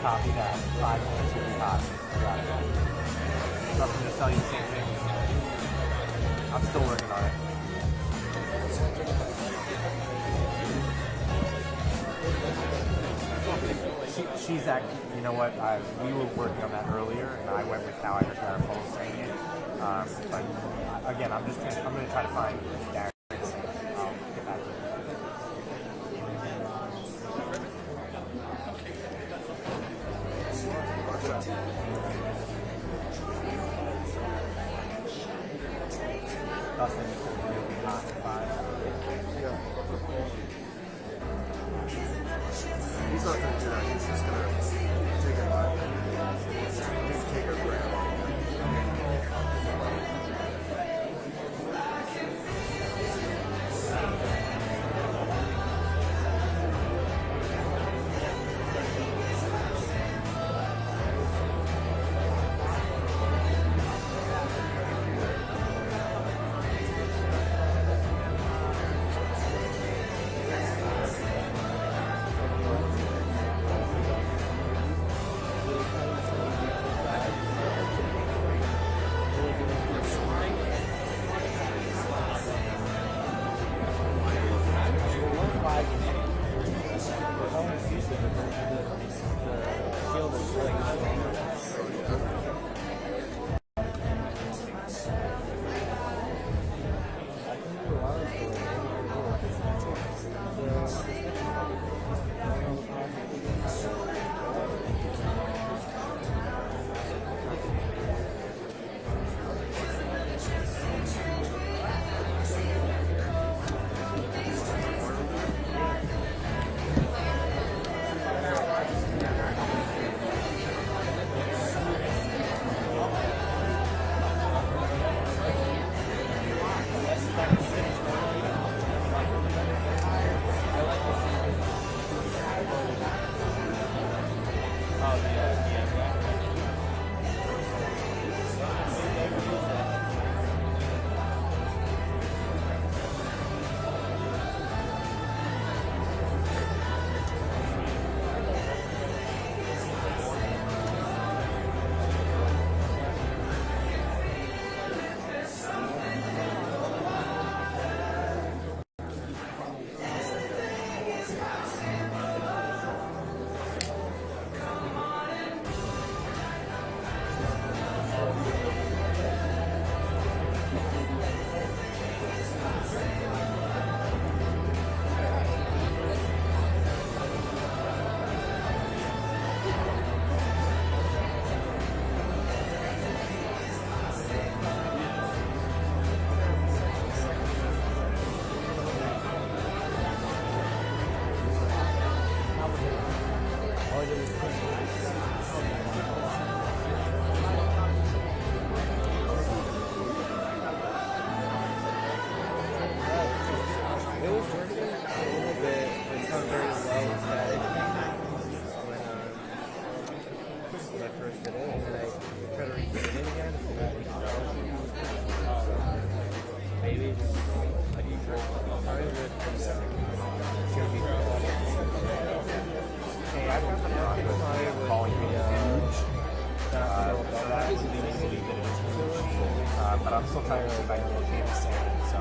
copy that 5-minute CD copy. Got it. Nothing to sell you the same thing. I'm still working on it. She's actually, you know what, we were working on that earlier, and I went with how I just got a phone saying it. But again, I'm going to try to find Darren. I'll get back to you. Dustin is really hot at 5. Yeah. He's not going to do that. He's just going to take it live. Just take her brand. But I'm still trying to see if I can locate the same. So.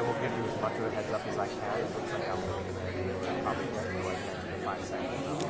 I will give you as much of a heads up as I can. It looks like I'm going to be able to probably get to like in 5 seconds.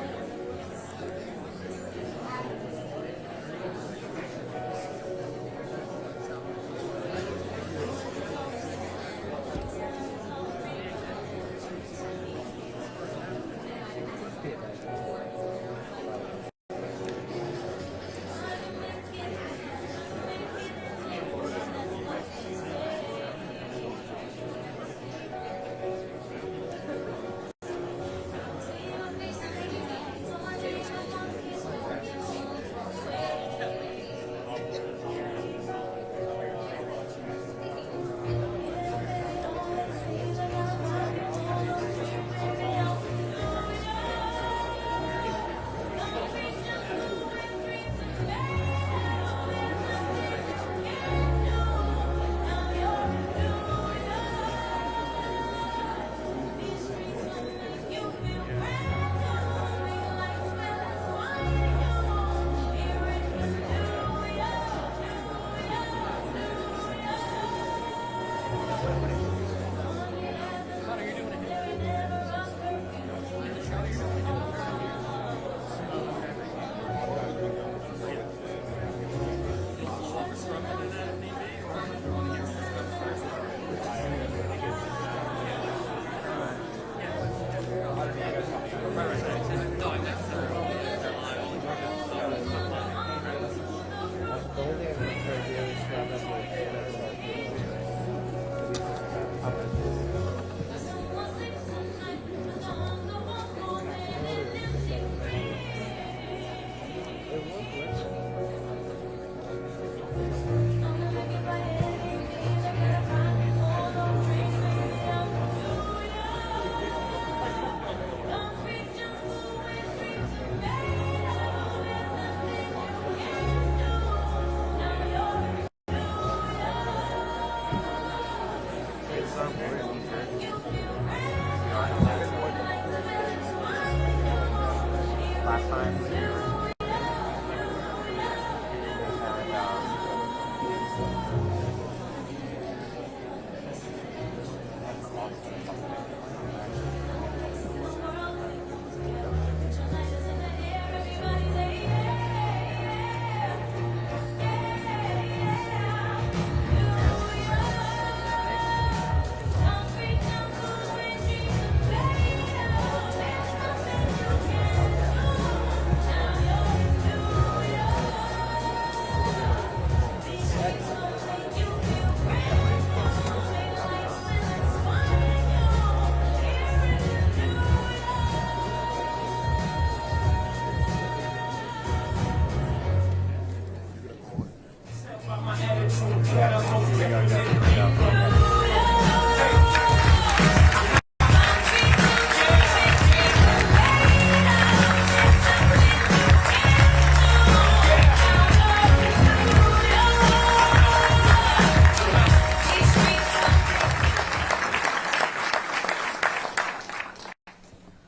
Last time we were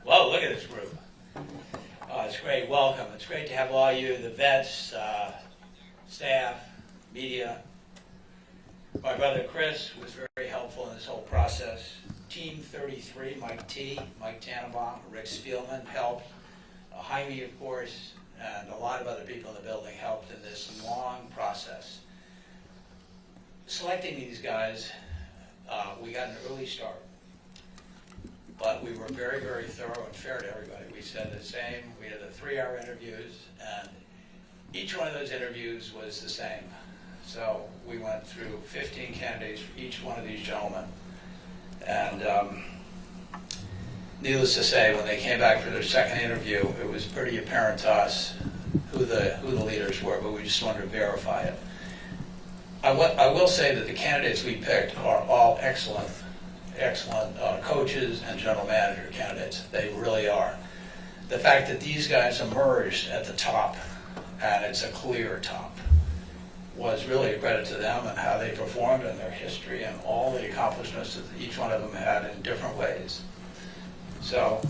Well, look at this group. Oh, it's great. Welcome. It's great to have all you, the vets, staff, media. My brother Chris was very helpful in this whole process. Team 33, Mike T, Mike Tannenbaum, Rick Spielman helped. Jaime, of course, and a lot of other people in the building helped in this long process. Selecting these guys, we got an early start. But we were very, very thorough and fair to everybody. We said the same. We had the 3-hour interviews, and each one of those interviews was the same. So we went through 15 candidates for each one of these gentlemen. And needless to say, when they came back for their second interview, it was pretty apparent to us who the leaders were, but we just wanted to verify it. I will say that the candidates we picked are all excellent coaches and general manager candidates. They really are. The fact that these guys emerged at the top, and it's a clear top, was really a credit to them and how they performed and their history and all the accomplishments that each one of them had in different ways. So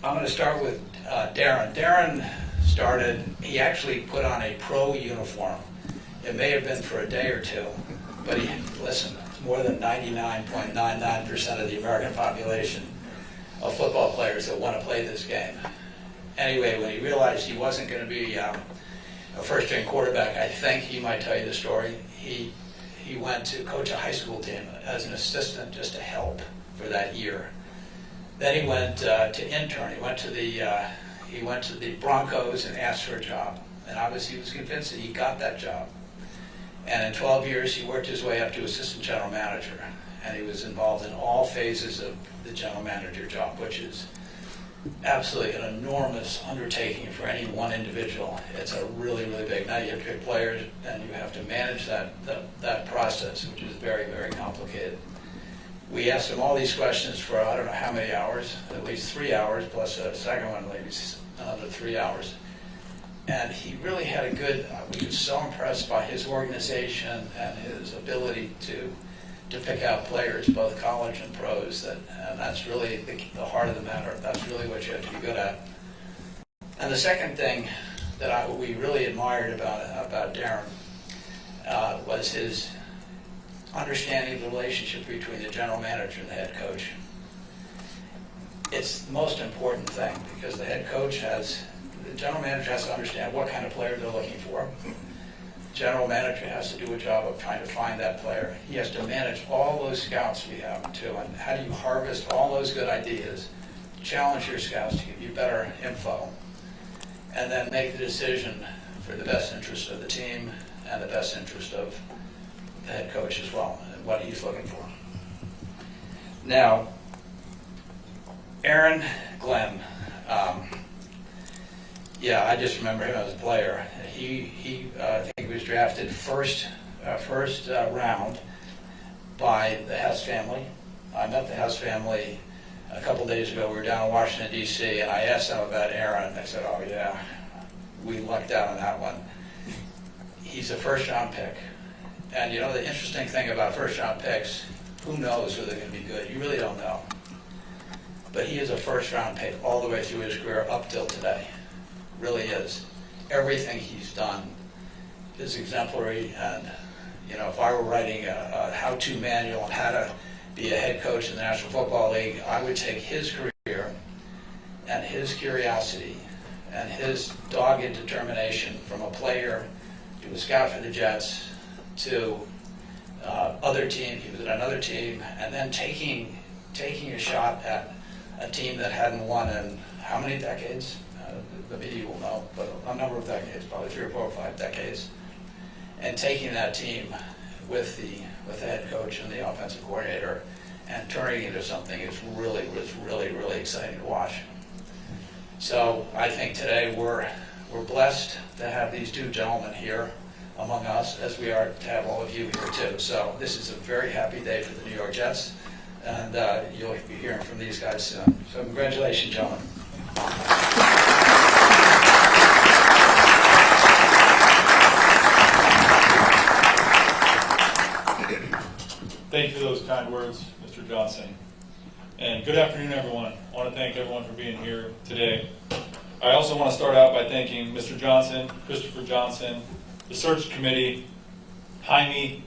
I'm going to start with Darren. Darren started, he actually put on a pro uniform. It may have been for a day or two, but listen, more than 99.99% of the American population of football players that want to play this game. Anyway, when he realized he wasn't going to be a first-string quarterback, I think he might tell you the story. He went to coach a high school team as an assistant just to help for that year. Then he went to intern. He went to the Broncos and asked for a job. And obviously he was convinced that he got that job. And in 12 years, he worked his way up to assistant general manager. And he was involved in all phases of the general manager job, which is absolutely an enormous undertaking for any one individual. It's a really, really big. Now you have to pick players, and you have to manage that process, which is very, very complicated. We asked him all these questions for I don't know how many hours, at least 3 hours, plus a second one, maybe another 3 hours. And he really had a good, we were so impressed by his organization and his ability to pick out players, both college and pros, and that's really the heart of the matter. That's really what you have to be good at. And the second thing that we really admired about Darren was his understanding of the relationship between the general manager and the head coach. It's the most important thing because the general manager has to understand what kind of player they're looking for. General manager has to do a job of trying to find that player. He has to manage all those scouts we have too, and how do you harvest all those good ideas, challenge your scouts to give you better info, and then make the decision for the best interest of the team and the best interest of the head coach as well, and what he's looking for. Now, Aaron Glenn, I just remember him as a player. I think he was drafted first round by the Hess family. I met the Hess family a couple days ago. We were down in Washington, D.C., and I asked them about Aaron. They said, oh, yeah, we lucked out on that one. He's a first-round pick. And, you know, the interesting thing about first-round picks, who knows whether they're going to be good? You really don't know. But he is a first-round pick all the way through his career up till today. Really is. Everything he's done is exemplary, and if I were writing a how-to manual on how to be a head coach in the National Football League, I would take his career and his curiosity and his dogged determination from a player to a scout for the Jets to other team. He was at another team, and then taking a shot at a team that hadn't won in how many decades? The media will know, but a number of decades, probably 3 or 4 or 5 decades, and taking that team with the head coach and the offensive coordinator and turning it into something was really exciting to watch. So I think today we're blessed to have these two gentlemen here among us, as we are to have all of you here too. So this is a very happy day for the New York Jets, and you'll be hearing from these guys soon. So congratulations, gentlemen. Thank you for those kind words, Mr. Johnson. And good afternoon, everyone. I want to thank everyone for being here today. I also want to start out by thanking Mr. Johnson, Christopher Johnson, the search committee, Jaime,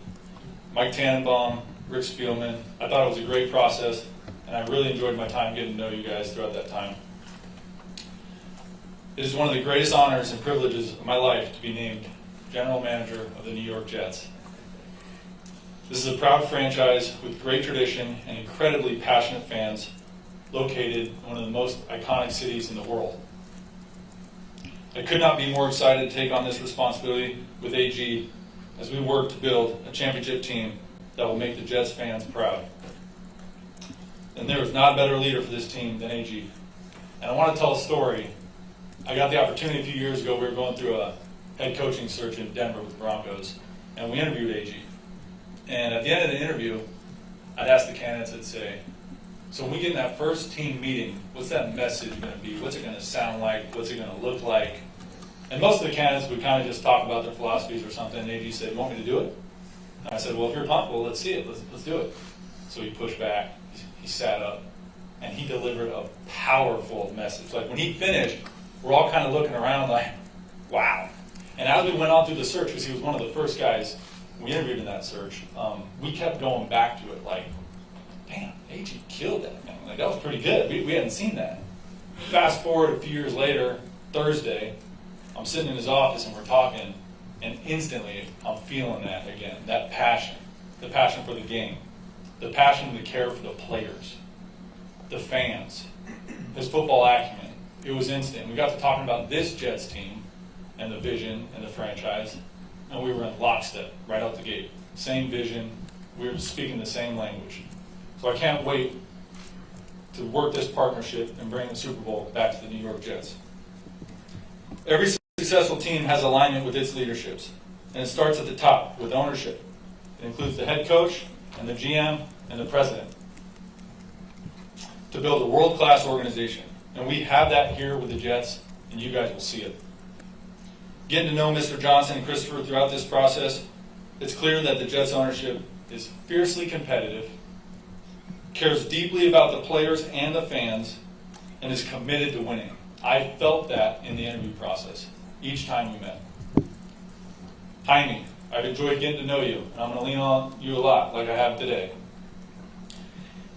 Mike Tannenbaum, Rick Spielman. I thought it was a great process, and I really enjoyed my time getting to know you guys throughout that time. It is one of the greatest honors and privileges of my life to be named General Manager of the New York Jets. This is a proud franchise with great tradition and incredibly passionate fans located in one of the most iconic cities in the world. I could not be more excited to take on this responsibility with AG as we work to build a championship team that will make the Jets fans proud. And there is not a better leader for this team than AG. And I want to tell a story. I got the opportunity a few years ago. We were going through a head coaching search in Denver with the Broncos, and we interviewed AG. And at the end of the interview, I'd ask the candidates, I'd say, so when we get in that first team meeting, what's that message going to be? What's it going to sound like? What's it going to look like? And most of the candidates would kind of just talk about their philosophies or something. And AG said, you want me to do it? And I said, well, if you're comfortable, let's see it. Let's do it. So he pushed back. He sat up. And he delivered a powerful message. Like when he finished, we're all kind of looking around like, wow. And as we went on through the search, because he was one of the first guys we interviewed in that search, we kept going back to it like, damn, AG killed that, man. Like, that was pretty good. We hadn't seen that. Fast forward a few years later, Thursday, I'm sitting in his office and we're talking, and instantly I'm feeling that again, that passion, the passion for the game, the passion to care for the players, the fans, his football acumen. It was instant. We got to talking about this Jets team and the vision and the franchise, and we were in lockstep right out the gate. Same vision. We were speaking the same language. So I can't wait to work this partnership and bring the Super Bowl back to the New York Jets. Every successful team has alignment with its leaderships, and it starts at the top with ownership. It includes the head coach and the GM and the president to build a world-class organization. And we have that here with the Jets, and you guys will see it. Getting to know Mr. Johnson and Christopher throughout this process, it's clear that the Jets ownership is fiercely competitive, cares deeply about the players and the fans, and is committed to winning. I felt that in the interview process each time we met. Jaime, I've enjoyed getting to know you, and I'm going to lean on you a lot like I have today.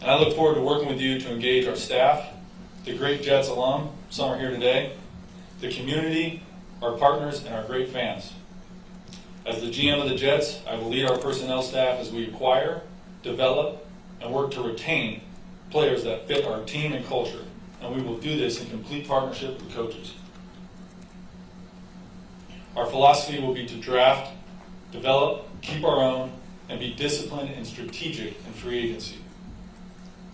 And I look forward to working with you to engage our staff, the great Jets alum, some are here today, the community, our partners, and our great fans. As the GM of the Jets, I will lead our personnel staff as we acquire, develop, and work to retain players that fit our team and culture, and we will do this in complete partnership with coaches. Our philosophy will be to draft, develop, keep our own, and be disciplined and strategic in free agency.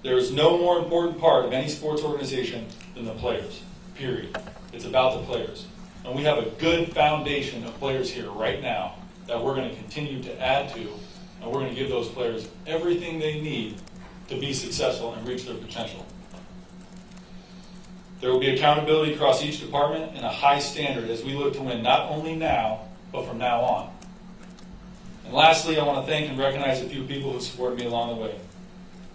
There is no more important part of any sports organization than the players, period. It's about the players. And we have a good foundation of players here right now that we're going to continue to add to, and we're going to give those players everything they need to be successful and reach their potential. There will be accountability across each department and a high standard as we look to win not only now, but from now on. And lastly, I want to thank and recognize a few people who supported me along the way.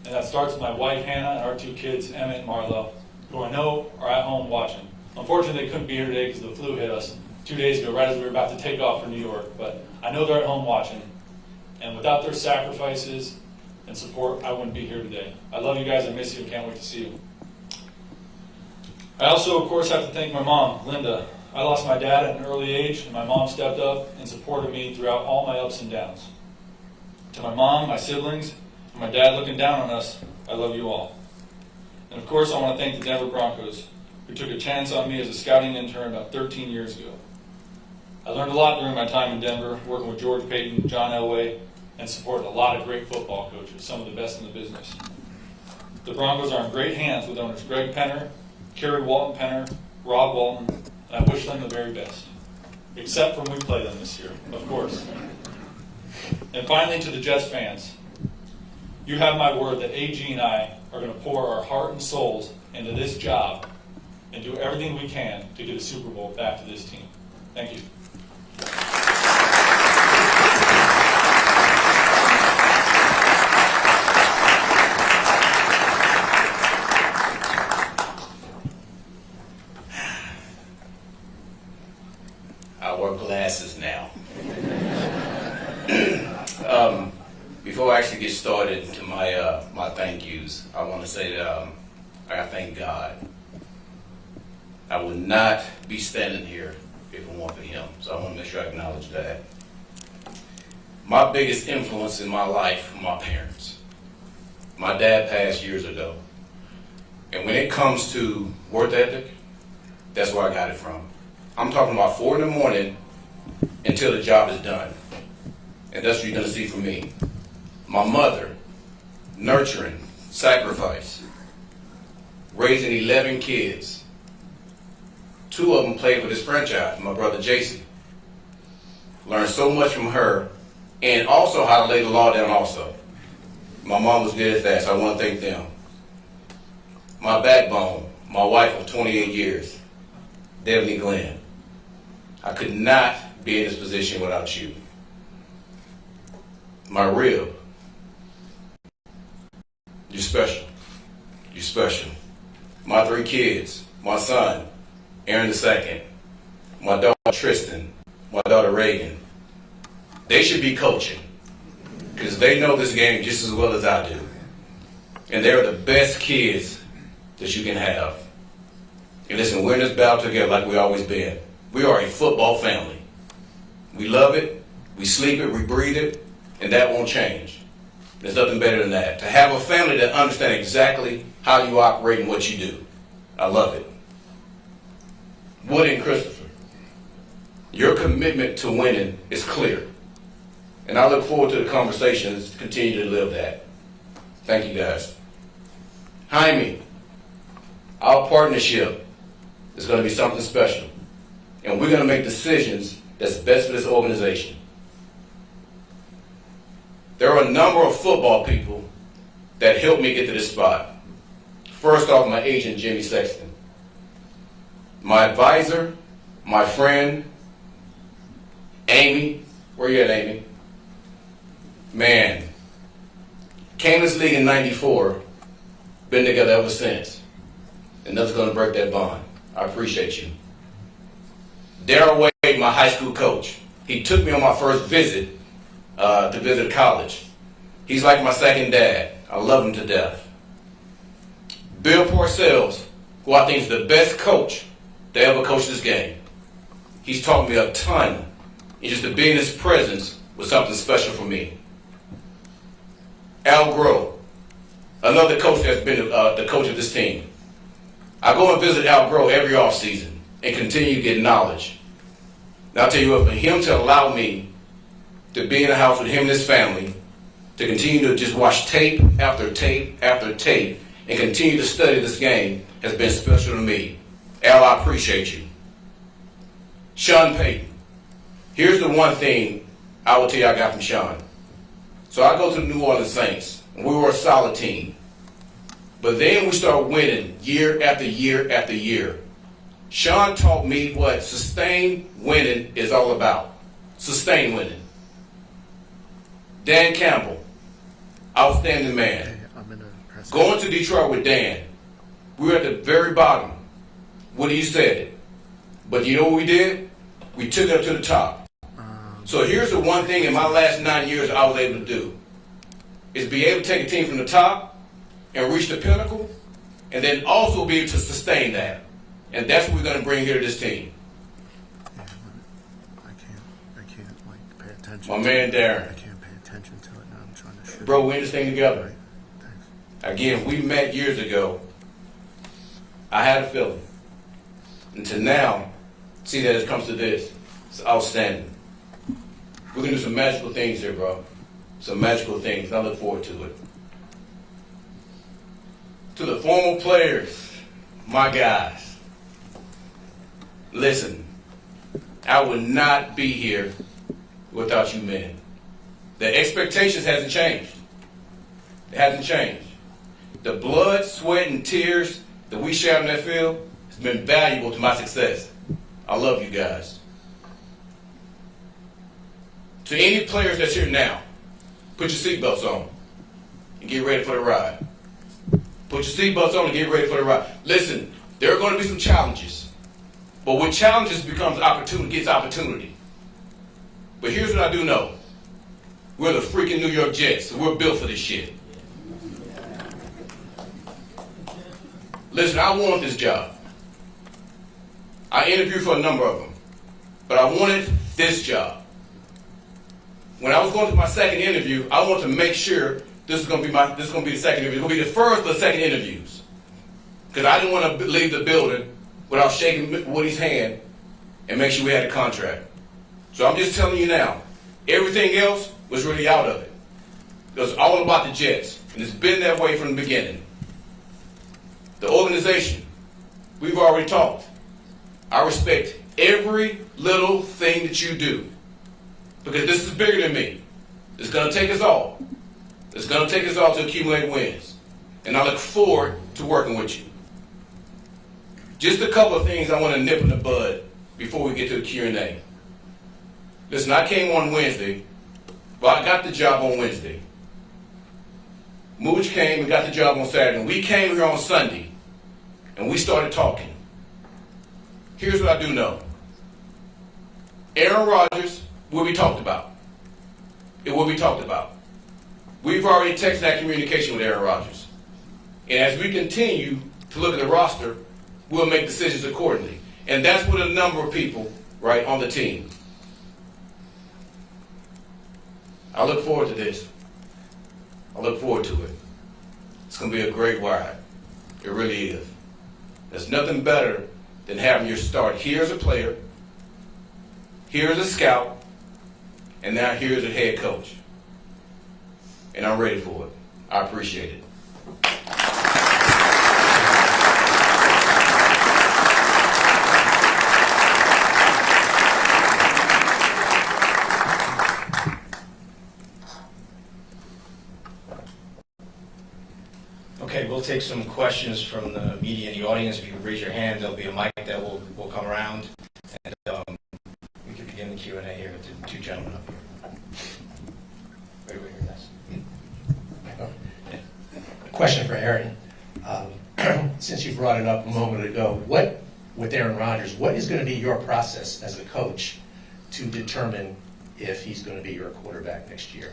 And that starts with my wife, Hannah, and our two kids, Emmett and Marlo, who I know are at home watching. Unfortunately, they couldn't be here today because the flu hit us 2 days ago, right as we were about to take off for New York. But I know they're at home watching. And without their sacrifices and support, I wouldn't be here today. I love you guys. I miss you. Can't wait to see you. I also, of course, have to thank my mom, Linda. I lost my dad at an early age, and my mom stepped up and supported me throughout all my ups and downs. To my mom, my siblings, and my dad looking down on us, I love you all. And of course, I want to thank the Denver Broncos, who took a chance on me as a scouting intern about 13 years ago. I learned a lot during my time in Denver, working with George Payton, John Elway, and supported a lot of great football coaches, some of the best in the business. The Broncos are in great hands with owners Greg Penner, Kerry Walton Penner, Rob Walton, and I wish them the very best. Except for when we play them this year, of course. And finally, to the Jets fans, you have my word that AG and I are going to pour our heart and souls into this job and do everything we can to get a Super Bowl back to this team. Thank you. I wear glasses now. Before I actually get started to my thank yous, I want to say that I thank God. I would not be standing here if it weren't for Him. So I want to make sure I acknowledge that. My biggest influence in my life were my parents. My dad passed years ago. And when it comes to work ethic, that's where I got it from. I'm talking about 4 in the morning until the job is done. And that's what you're going to see from me. My mother, nurturing, sacrifice, raising 11 kids. 2 of them played for this franchise, my brother JC. Learned so much from her, and also how to lay the law down also. My mom was good at that, so I want to thank them. My backbone, my wife of 28 years, Debbie Glenn. I could not be in this position without you. My rib, you're special. You're special. My 3 kids, my son, Aaron II, my daughter Tristan, my daughter Reagan. They should be coaching because they know this game just as well as I do. And they're the best kids that you can have. And listen, we're in this battle together like we always been. We are a football family. We love it, we sleep it, we breathe it, and that won't change. There's nothing better than that. To have a family that understands exactly how you operate and what you do. I love it. Woody and Christopher, your commitment to winning is clear. And I look forward to the conversations to continue to live that. Thank you guys. Jaime, our partnership is going to be something special. And we're going to make decisions that's best for this organization. There are a number of football people that helped me get to this spot. First off, my agent, Jimmy Sexton. My advisor, my friend, Amy. Where you at, Amy? Man, came to this league in '94, been together ever since. And nothing's going to break that bond. I appreciate you. Darren Mougey, my high school coach. He took me on my first visit to visit college. He's like my second dad. I love him to death. Bill Parcells, who I think is the best coach to ever coach this game. He's taught me a ton. And just to be in his presence was something special for me. Al Groh, another coach that's been the coach of this team. I go and visit Al Groh every offseason and continue to get knowledge. Now I'll tell you what, for him to allow me to be in the house with him and his family, to continue to just watch tape after tape after tape and continue to study this game has been special to me. Al, I appreciate you. Sean Payton. Here's the one thing I will tell you I got from Sean. So I go to the New Orleans Saints, and we were a solid team. But then we start winning year after year after year. Sean taught me what sustained winning is all about. Sustained winning. Dan Campbell, outstanding man. Going to Detroit with Dan, we were at the very bottom. What he said. But you know what we did? We took it up to the top. So here's the one thing in my last 9 years I was able to do. Is be able to take a team from the top and reach the pinnacle, and then also be able to sustain that. And that's what we're going to bring here to this team. Yeah, I can't like pay attention. My man Darren. I can't pay attention to it now. I'm trying to shoot. Bro, we're in this thing together. Right. Thanks. Again, we met years ago. I had a feeling. And to now, see that it comes to this. It's outstanding. We're going to do some magical things here, bro. Some magical things. I look forward to it. To the former players, my guys, listen, I would not be here without you men. The expectations hasn't changed. It hasn't changed. The blood, sweat, and tears that we share on that field has been valuable to my success. I love you guys. To any players that's here now, put your seatbelts on and get ready for the ride. Put your seatbelts on and get ready for the ride. Listen, there are going to be some challenges. But with challenges becomes opportunity, gets opportunity. But here's what I do know. We're the freaking New York Jets, so we're built for this shit. Listen, I wanted this job. I interviewed for a number of them. But I wanted this job. When I was going to my second interview, I wanted to make sure this is going to be the second interview. It's going to be the first of the second interviews. Because I didn't want to leave the building without shaking Woody's hand and make sure we had a contract. So I'm just telling you now, everything else was really out of it. It was all about the Jets. And it's been that way from the beginning. The organization, we've already talked. I respect every little thing that you do. Because this is bigger than me. It's going to take us all. It's going to take us all to accumulate wins. And I look forward to working with you. Just a couple of things I want to nip in the bud before we get to the Q&A. Listen, I came on Wednesday. Well, I got the job on Wednesday. Mougey came and got the job on Saturday. And we came here on Sunday. And we started talking. Here's what I do know. Aaron Rodgers will be talked about. and what we talked about. We've already texted that communication with Aaron Rodgers. And as we continue to look at the roster, we'll make decisions accordingly. And that's with a number of people, right, on the team. I look forward to this. I look forward to it. It's going to be a great ride. It really is. There's nothing better than having your start here as a player, here as a scout, and now here as a head coach. And I'm ready for it. I appreciate it. Okay, we'll take some questions from the media in the audience. If you raise your hand, there'll be a mic that will come around. And we can begin the Q&A here with the two gentlemen up here. Right over here, guys. A question for Aaron. Since you brought it up a moment ago, with Aaron Rodgers, what is going to be your process as a coach to determine if he's going to be your quarterback next year?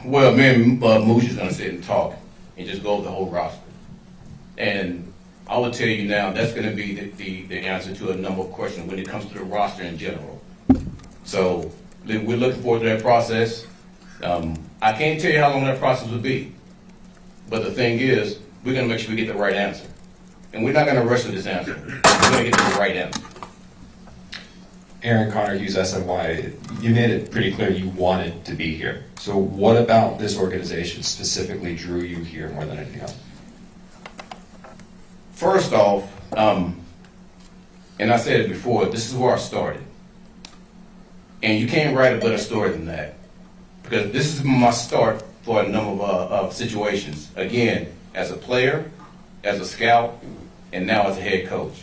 Well, me and Mougey's going to sit and talk and just go over the whole roster. And I will tell you now, that's going to be the answer to a number of questions when it comes to the roster in general. So we're looking forward to that process. I can't tell you how long that process will be. But the thing is, we're going to make sure we get the right answer. And we're not going to rush to this answer. We're going to get the right answer. Aaron Connor Hughes, SNY, you made it pretty clear you wanted to be here. So what about this organization specifically drew you here more than anything else? First off, and I said it before, this is where I started. And you can't write a better story than that. Because this is my start for a number of situations. Again, as a player, as a scout, and now as a head coach.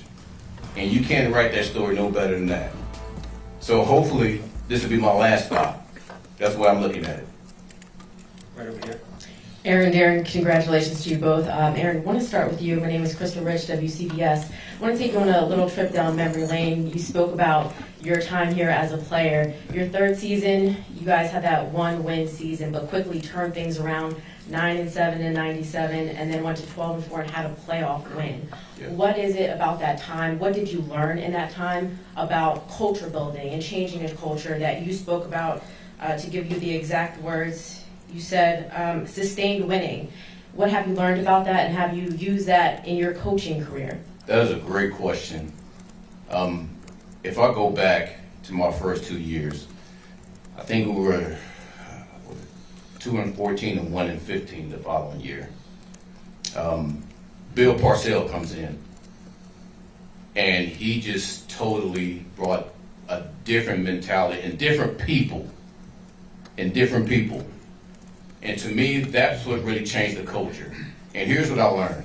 And you can't write that story no better than that. So hopefully, this will be my last stop. That's why I'm looking at it. Right over here. Aaron, Darren, congratulations to you both. Aaron, I want to start with you. My name is Crystal Rich, WCBS. I want to take you on a little trip down memory lane. You spoke about your time here as a player. Your third season, you guys had that one-win season, but quickly turned things around, 9-7 in '97, and then went to 12-4 and had a playoff win. Yeah. What is it about that time? What did you learn in that time about culture building and changing a culture that you spoke about? To give you the exact words, you said sustained winning. What have you learned about that, and have you used that in your coaching career? That is a great question. If I go back to my first 2 years, I think we were 2-14 and 1-15 the following year. Bill Parcells comes in, and he just totally brought a different mentality and different people. And to me, that's what really changed the culture. And here's what I learned.